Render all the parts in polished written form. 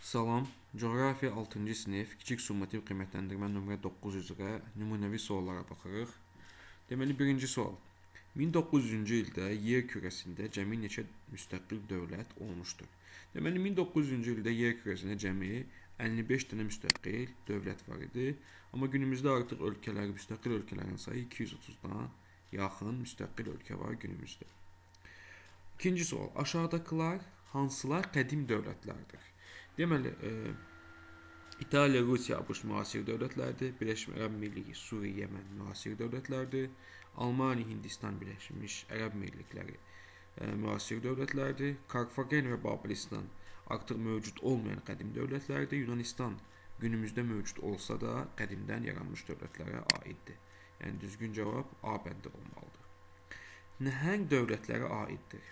Salam, coğrafiya 6-cı sinif, kiçik summativ qiymətləndirmə nömrə 9 üzrə nümunəvi suallara baxırıq. Deməli, birinci sual. 1900-cü ildə yer kürəsində cəmi neçə müstəqil dövlət olmuşdur? Deməli, 1900-cü ildə yer kürəsində cəmi 55 dənə müstəqil dövlət var idi. Amma günümüzdə artıq müstəqil ölkələrin sayı 230-dan yaxın müstəqil ölkə var günümüzdə. İkinci sual. Aşağıdakılar hansılar qədim dövlətlərdir? Deməli, İtaliya, Rusiya, ABŞ müasir dövlətlərdir. Birləşmiş Ərəb Əmirliyi, Suriya, Yəmən müasir dövlətlərdir. Almaniya, Hindistan, Birləşmiş Ərəb Əmirlikləri müasir dövlətlərdir. Karfagen və Babilistan artıq mövcud olmayan qədim dövlətlərdir. Yunanistan günümüzdə mövcud olsa da qədimdən yaranmış dövlətlərə aiddir. Yəni düzgün cavab A bəndi olmalıdır. Nəhəng dövlətlərə aiddir.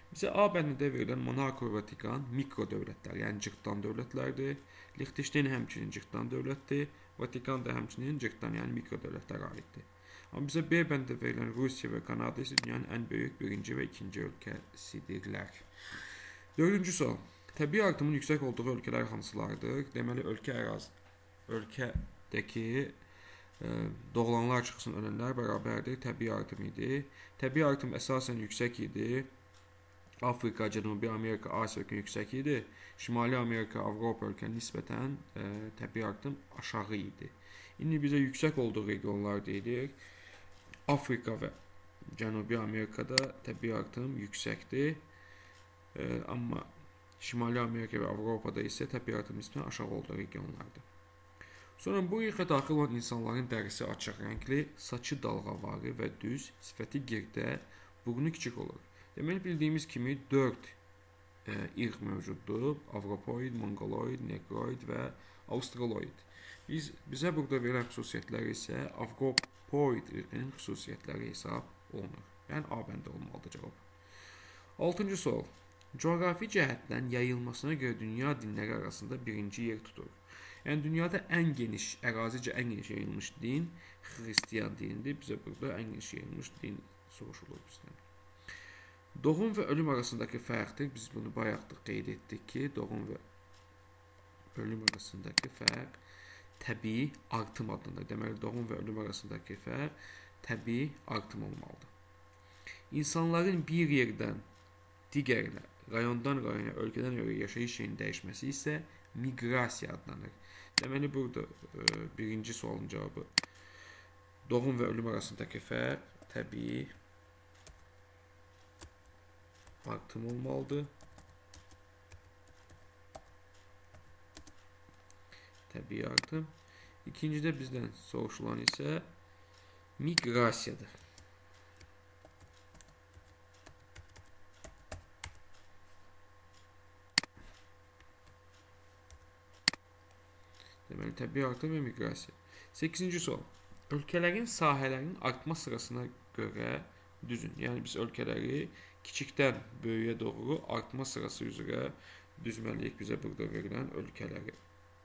Bizə A bəndində verilən Monako və Vatikan mikro dövlətlər, yəni cırtdan dövlətlərdir. Liechtenstein həmçinin cırtdan dövlətdir. Vatikan da həmçinin cırtdan, yəni mikro dövlətlərə aiddir. Amma bizə B bəndində verilən Rusiya və Kanada isə dünyanın ən böyük birinci və ikinci ölkəsidirlər. Dördüncü sual. Təbii artımın yüksək olduğu ölkələr hansılardır? Deməli, ölkədəki doğulanlar çıxsın, ölənlər bərabərdir. Təbii artım idi. Təbii artım əsasən yüksək idi. Afrika, Cənubi Amerika, Asiya ölkə yüksək idi. Şimali Amerika, Avropa ölkə nisbətən təbii artım aşağı idi. İndi bizə yüksək olduğu regionlar deyilir. Afrika və Cənubi Amerikada təbii artım yüksəkdir. Amma Şimali Amerika və Avropada isə təbii artım nisbətən aşağı olduğu regionlardır. Sonra bu ilxə daxil olan insanların dərisi açıq rəngli, saçı dalğavarı və düz, sifəti girdə, burnu kiçik olur. Deməli, bildiyimiz kimi 4 irq mövcuddur. Avropoid, Mongoloid, Negroid və Australoid. Bizə burada verilən xüsusiyyətlər isə Avropoid irqinin xüsusiyyətləri hesab olunur. Yəni, A bəndə olmalıdır cavab. 6-cı sual. Coğrafi cəhətdən yayılmasına görə dünya dinləri arasında birinci yer tutur. Yəni, dünyada ən geniş, ərazicə ən geniş yayılmış din Xristiyan dinidir. Bizə burada ən geniş yayılmış din soruşulur bizdən. Doğum və ölüm arasındakı fərqdir. Biz bunu bayaqdır qeyd etdik ki, doğum və ölüm arasındakı fərq təbii artım adlanır. Deməli, doğum və ölüm arasındakı fərq təbii artım olmalıdır. İnsanların bir yerdən digərinə, rayondan rayona, ölkədən ölkəyə yaşayış yerinin dəyişməsi isə miqrasiya adlanır. Deməli, burada birinci sualın cavabı doğum və ölüm arasındakı fərq təbii artım olmalıdır. Təbii artım. İkincidə bizdən soruşulan isə miqrasiyadır. Deməli, təbii artım və miqrasiya. 8-ci sual. Ölkələrin sahələrinin artma sırasına görə düzün. Yəni, biz ölkələri kiçikdən böyüyə doğru artma sırası üzrə düzməliyik bizə burada verilən ölkələri.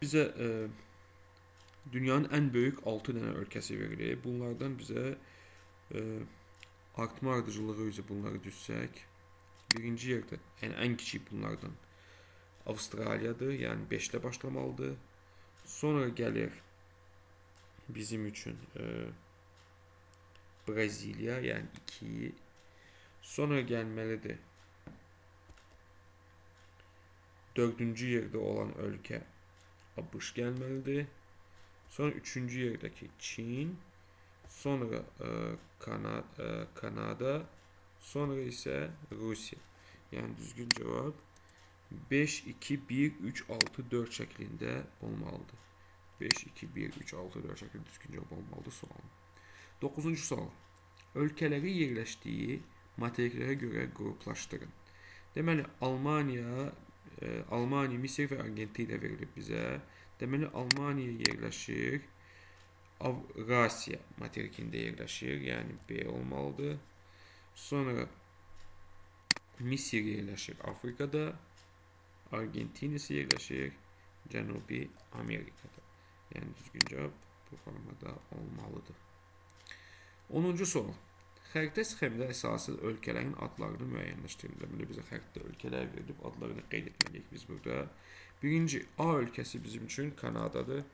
Bizə dünyanın ən böyük 6 dənə ölkəsi verilir. Bunlardan bizə artma ardıcılığı üzrə bunları düzsək, birinci yerdə, yəni ən kiçik bunlardan Avstraliyadır, yəni 5 ilə başlamalıdır. Sonra gəlir bizim üçün Braziliya, yəni 2. Sonra gəlməlidir 4-cü yerdə olan ölkə ABŞ gəlməlidir. Sonra 3-cü yerdəki Çin, sonra Kanada, sonra isə Rusiya. Yəni düzgün cavab 5, 2, 1, 3, 6, 4 şəklində olmalıdır. 5, 2, 1, 3, 6, 4 şəklində düzgün cavab olmalıdır sualın. 9-cu sual. Ölkələri yerləşdiyi materiklərə görə qruplaşdırın. Deməli, Almaniya, Misir və Argentina verilib bizə. Deməli, Almaniya yerləşir, Avrasiya materikində yerləşir, yəni B olmalıdır. Sonra Misir yerləşir Afrikada, Argentina isə yerləşir Cənubi Amerikada. Yəni düzgün cavab bu formada olmalıdır. 10-cu sual. Xəritə sxemdə əsası ölkələrin adlarını müəyyənləşdirin. Deməli, bizə xəritdə ölkələr verilib, adlarını qeyd etməliyik biz burada. Birinci A ölkəsi bizim üçün Kanadadır.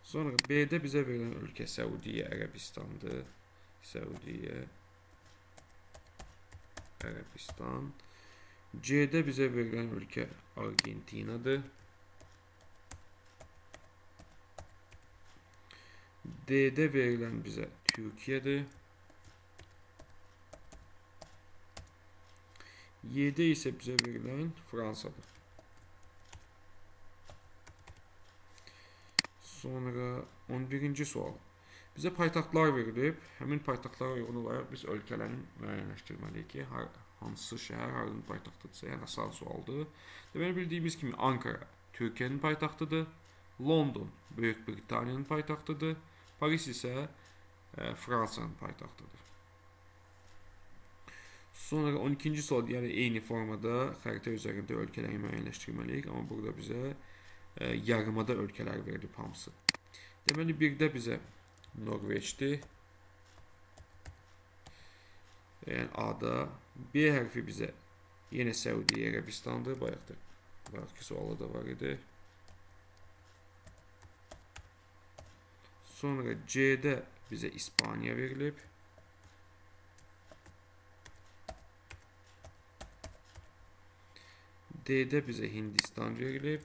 Sonra B'də bizə verilən ölkə Səudiyyə Ərəbistandır. Səudiyyə Ərəbistan. C'də bizə verilən ölkə Argentinadır. D'də verilən bizə Türkiyədir. Y'də isə bizə verilən Fransadır. Sonra 11-ci sual. Bizə paytaxtlar verilib. Həmin paytaxtlara uyğun olaraq biz ölkələrini müəyyənləşdirməliyik ki, hansı şəhər harının paytaxtıdırsa, yəni asal sualdır. Deməli, bildiyimiz kimi Ankara Türkiyənin paytaxtıdır. London Böyük Britaniyanın paytaxtıdır. Paris isə Fransanın paytaxtıdır. Sonra 12-ci sual, yəni eyni formada xəritə üzərində ölkələri müəyyənləşdirməliyik, amma burada bizə yarımada ölkələr verilib hamısı. Deməli, birdə bizə Norveçdir. Yəni A-da. B hərfi bizə yenə Səudiyyə Ərəbistandır. Bayaqki sualı da var idi. Sonra C'də bizə İspaniya verilib. D'də bizə Hindistan verilib.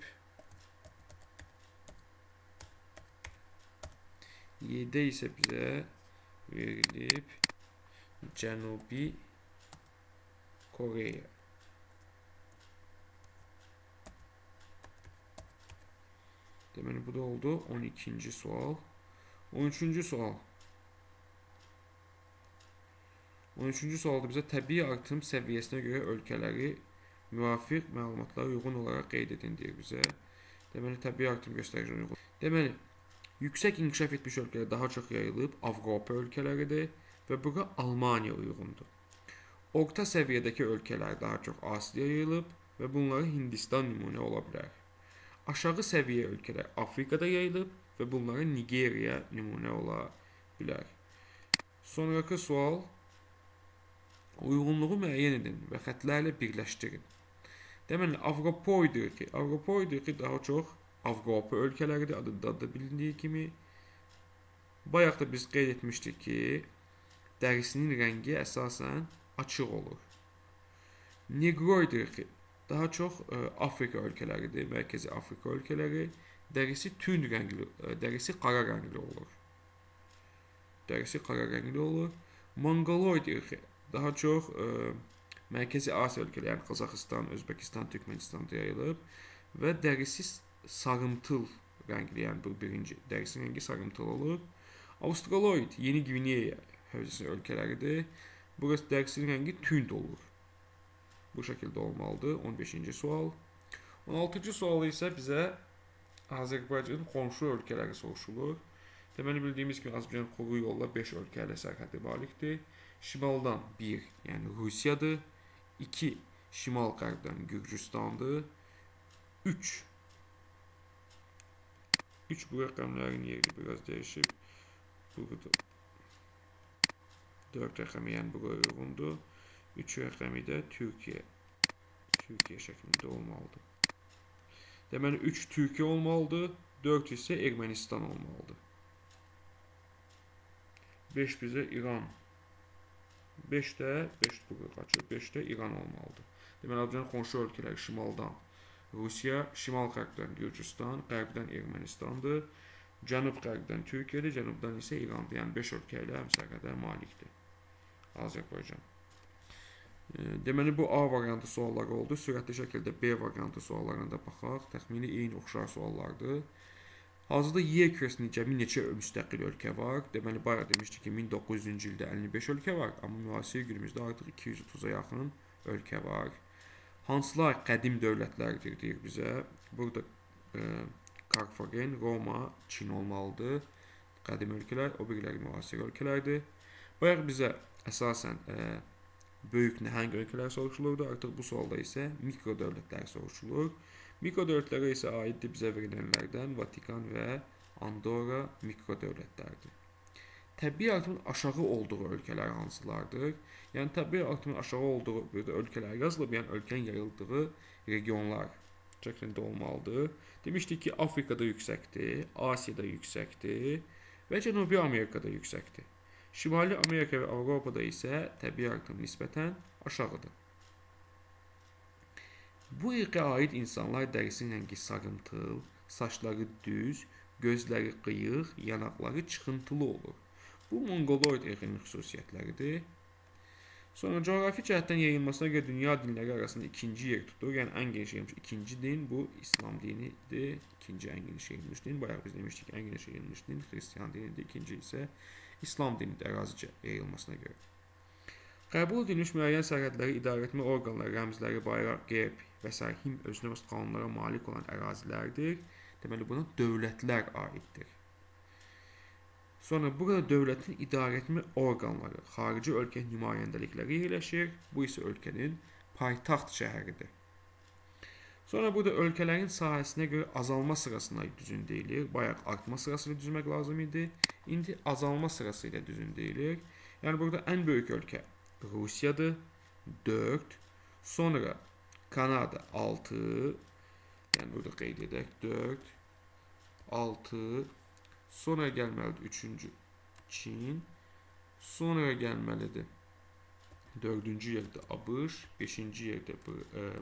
Y'də isə bizə verilib Cənubi Koreya. Deməli, bu da oldu 12-ci sual. 13-cü sual. 13-cü sualda bizə təbii artım səviyyəsinə görə ölkələri müvafiq məlumatlara uyğun olaraq qeyd edin deyir bizə. Deməli, təbii artım göstəricinin uyğun. Deməli, yüksək inkişaf etmiş ölkələr daha çox yayılıb Avropa ölkələridir və bura Almaniya uyğundur. Orta səviyyədəki ölkələr daha çox Asiya yayılıb və bunları Hindistan nümunə ola bilər. Aşağı səviyyə ölkələr Afrikada yayılıb və bunlara Nigeriya nümunə ola bilər. Sonraki sual, uyğunluğu müəyyən edin və xətlərlə birləşdirin. Deməli, Avropoidir ki, daha çox Avropa ölkələridir, adında da bilindiyi kimi. Bayaq da biz qeyd etmişdik ki, dərisinin rəngi əsasən açıq olur. Negroidir ki, daha çox Afrika ölkələridir, Mərkəzi Afrika ölkələri. Dərisi tünd rəngli, dərisi qara rəngli olur. Mongoloidir ki, daha çox Mərkəzi Asiya ölkələri, yəni Qazaxıstan, Özbəkistan, Türkmənistanda yayılıb və dərisi sarımtıl rəngli, yəni bu birinci dərisinin rəngi sarımtıl olur. Australoid, Yeni Gvineya hövzəsi ölkələridir. Burası dərisinin rəngi tünd olur. Bu şəkildə olmalıdır. 15-ci sual. 16-cı sual isə bizə Azərbaycanın qonşu ölkələri soruşulur. Deməli, bildiyimiz kimi Azərbaycan quru yolla 5 ölkə ilə sərhəddə malikdir. Şimaldan 1, yəni Rusiyadır. 2, şimal-qərbdən Gürcüstandır. 3 bu rəqəmlərin yeri biraz dəyişib. Burada 4 rəqəmi, yəni buraya uyğundur. 3 rəqəmi də Türkiyə şəklində olmalıdır. Deməli, 3 Türkiyə olmalıdır, 4 isə Ermənistan olmalıdır. 5 bizə İran. 5 burada qaçır, 5 də İran olmalıdır. Deməli, Azərbaycanın qonşu ölkələri şimaldan Rusiya, şimal-qərbdən Gürcüstan, qərbdən Ermənistandır. Cənub-qərbdən Türkiyədir, cənubdan isə İrandır. Yəni 5 ölkə ilə həmsərhədə malikdir Azərbaycan. Deməli, bu A variantı sualları oldu. Sürətli şəkildə B variantı suallarına da baxaq. Təxmini eyni oxşar suallardır. Hazırda yer kürəsində cəmi neçə müstəqil ölkə var? Deməli, bayaq demişdik ki, 1900-cü ildə 55 ölkə var, amma müasir günümüzdə artıq 230-a yaxın ölkə var. Hansılar qədim dövlətlərdir, deyir bizə. Burada Karfagen, Roma, Çin olmalıdır. Qədim ölkələr, o biriləri müasir ölkələrdir. Bayaq bizə əsasən böyük nəhəng ölkələr soruşulurdu. Artıq bu sualda isə mikro dövlətlər soruşulur. Mikro dövlətlərə isə aiddir bizə verilənlərdən Vatikan və Andorra mikro dövlətlərdir. təbii artımın aşağı olduğu ölkələr hansılardır? Yəni təbii artımın aşağı olduğu burada ölkələr yazılıb, yəni ölkənin yayıldığı regionlar şəklində olmalıdır. Demişdik ki, Afrikada yüksəkdir, Asiyada yüksəkdir və Cənubi Amerikada yüksəkdir. Şimali Amerika və Avropada isə təbii artım nisbətən aşağıdır. Bu irqə aid insanlar dərisinin rəngi sarımtıl, saçları düz, gözləri qıyıq, yanaqları çıxıntılı olur. Bu Mongoloid irqinin xüsusiyyətləridir. Sonra coğrafi cəhətdən yayılmasına görə dünya dinləri arasında ikinci yer tutur. Yəni ən geniş yayılmış ikinci din bu İslam dinidir. İkinci ən geniş yayılmış din. Bayaq biz demişdik ən geniş yayılmış din Xristian dinidir. İkinci isə İslam dinidir ərazi yayılmasına görə. Qəbul edilmiş müəyyən sərhədləri idarə etmə orqanları, rəmzləri, bayraq, gerb və s. him özünə öz qanunlara malik olan ərazilərdir. Deməli, buna dövlətlər aiddir. Sonra burada dövlətin idarə etmə orqanları, xarici ölkə nümayəndəlikləri yerləşir. Bu isə ölkənin paytaxt şəhəridir. Sonra burada ölkələrin sahəsinə görə azalma sırasına düzün deyilir. Bayaq artma sırasını düzmək lazım idi. İndi azalma sırası ilə düzün deyilir. Yəni burada ən böyük ölkə Rusiyadır, 4. Sonra Kanada 6. Yəni burada qeyd edək 4, 6. Sonra gəlməlidir 3-cü Çin. Sonra gəlməlidir 4-cü yerdə ABŞ, 5-ci yerdə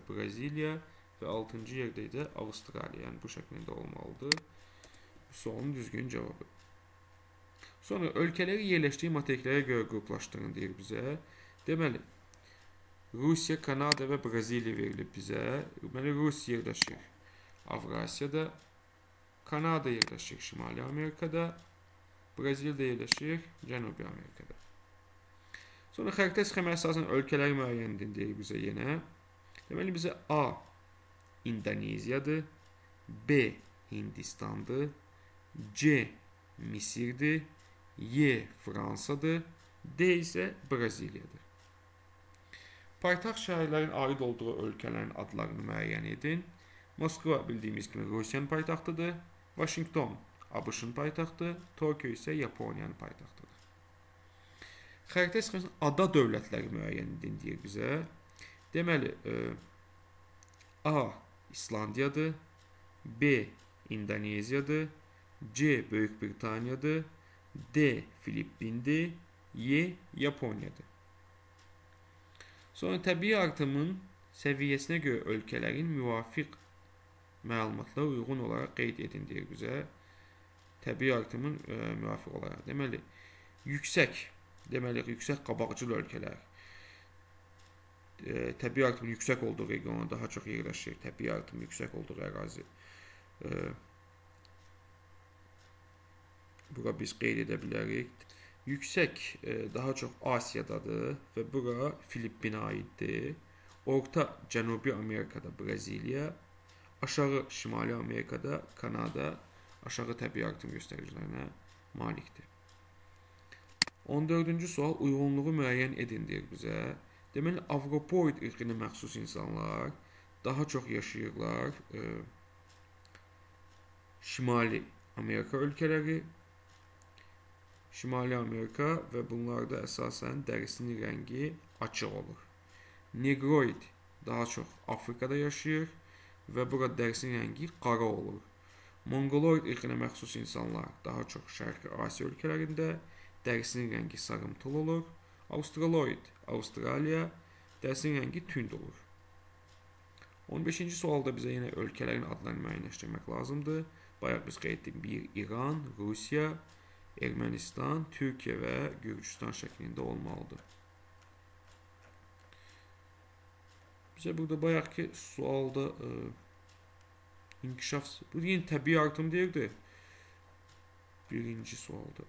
Braziliya və 6-cı yerdə də Avstraliya. Yəni bu şəklində olmalıdır. Bu sualın düzgün cavabı. Sonra ölkələri yerləşdiyi materiklərə görə qruplaşdırın deyir bizə. Deməli, Rusiya, Kanada və Braziliya verilib bizə. Deməli, Rusiya yerləşir Avrasiyada, Kanada yerləşir Şimali Amerikada, Braziliyada yerləşir Cənubi Amerikada. Sonra xəritə sxemə əsasən ölkələri müəyyən edin deyir bizə yenə. Deməli, bizə A. İndoneziyadır, B. Hindistandır, C. Misirdir, Y. Fransadır, D isə Braziliyadır. Paytaxt şəhərlərin aid olduğu ölkələrin adlarını müəyyən edin. Moskva bildiyimiz kimi Rusiyanın paytaxtıdır, Washington ABŞ-ın paytaxtı, Tokyo isə Yaponiyanın paytaxtıdır. Xəritə sxemasında ada dövlətləri müəyyən edin deyir bizə. Deməli, A. İslandiyadır, B. İndoneziyadır, C. Böyük Britaniyadır, D. Filippindir, Y. Yaponiyadır. Sonra təbii artımın səviyyəsinə görə ölkələrin müvafiq məlumatlara uyğun olaraq qeyd edin deyir bizə. Təbii artımın müvafiq olaraq. Deməli, yüksək qabaqcıl ölkələr. Təbii artımın yüksək olduğu regionda daha çox yerləşir. Təbii artımın yüksək olduğu ərazi. Bura biz qeyd edə bilərik. Yüksək daha çox Asiyadadır və bura Filippinə aiddir. Orta Cənubi Amerikada Braziliya, aşağı Şimali Amerikada Kanada aşağı təbii artım göstəricilərinə malikdir. 14-cü sual uyğunluğu müəyyən edin deyir bizə. Deməli, Avropoid irqinə məxsus insanlar daha çox yaşayırlar Şimali Amerika ölkələri, Şimali Amerika və bunlarda əsasən dərisinin rəngi açıq olur. Negroid daha çox Afrikada yaşayır və burada dərisinin rəngi qara olur. Mongoloid irqinə məxsus insanlar daha çox Şərqi Asiya ölkələrində, dərisinin rəngi sarımtıl olur. Australoid, Avstraliya, dərisinin rəngi tünd olur. 15-ci sualda bizə yenə ölkələrin adlarını müəyyənləşdirmək lazımdır. Bayaq biz qeyd etdik, 1. İran, Rusiya, Ermənistan, Türkiyə və Gürcüstan şəklində olmalıdır. Bizə burada bayaqki sualda inkişaf, bu yine təbii artım deyirdi. Birinci sualda.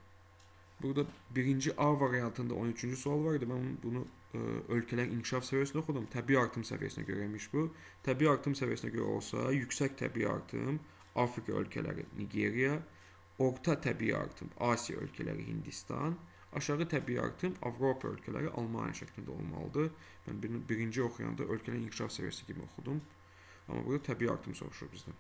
Burada birinci A variantında 13-cü sual var idi. Ben bunu ölkələrin inkişaf səviyyəsində oxudum. Təbii artım səviyyəsinə görəymiş bu. Təbii artım səviyyəsinə görə olsa, yüksək təbii artım Afrika ölkələri Nigeriya, orta təbii artım Asiya ölkələri Hindistan, aşağı təbii artım Avropa ölkələri Almaniya şəklində olmalıdır. Mən birinci oxuyanda ölkələrin inkişaf səviyyəsi kimi oxudum. Amma burada təbii artım soruşur bizdən.